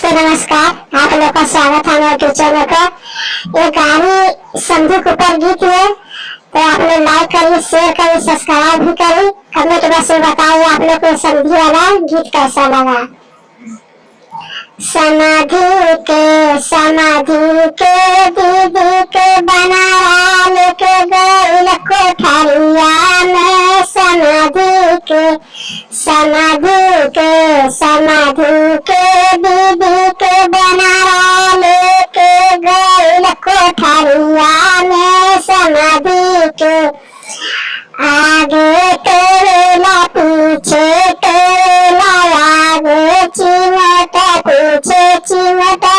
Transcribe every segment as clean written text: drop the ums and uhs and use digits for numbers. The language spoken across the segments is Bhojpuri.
दोस्तों नमस्कार, आप लोग का स्वागत है हमारे चैनल पर। ये गानी संधू के ऊपर गीत है, तो आप लोग लाइक करिए, शेयर करिए, सब्सक्राइब भी करिए। कमेंट बॉक्स में बताइए आप लोग को संधू वाला गीत कैसा लगा। समाधि के दीदी के बनाया लेके गइल कोठरिया में। समाधि के दीदी के बनाया लेके गइल कोठरिया में। समाधि के आगे तेरेला पीछे तेरेला, आगे चिमटा पीछे चिमटा।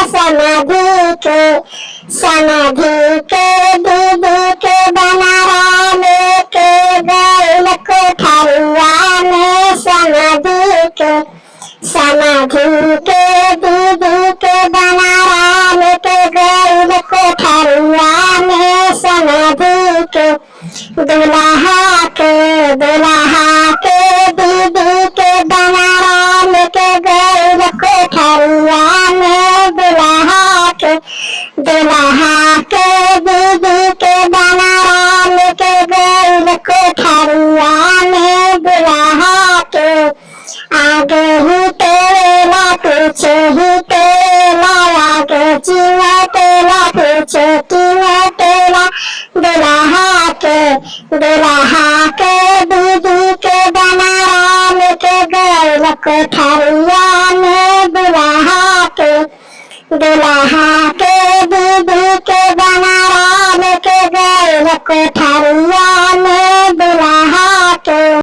समाधि के दीदी के बनाया लेके गइल कोठरिया में। समाधि के दीदी के बनाया लेके गइल कोठरिया में। समाधि के दुल्हा के दीदी के बनाया लेके गइल कोठरिया में। दुल्हा के दीदी के बनाया लेके गइल कोठरिया में। दुल्हा के आगे ही तेरेला पीछे ही तेरेला, आगे चिमटेला पीछे चिमटेला। दुल्हा के दीदी के बनाया लेके गइल कोठरिया में। दुल्हा के दीदी के बनाया लेके गइल कोठरिया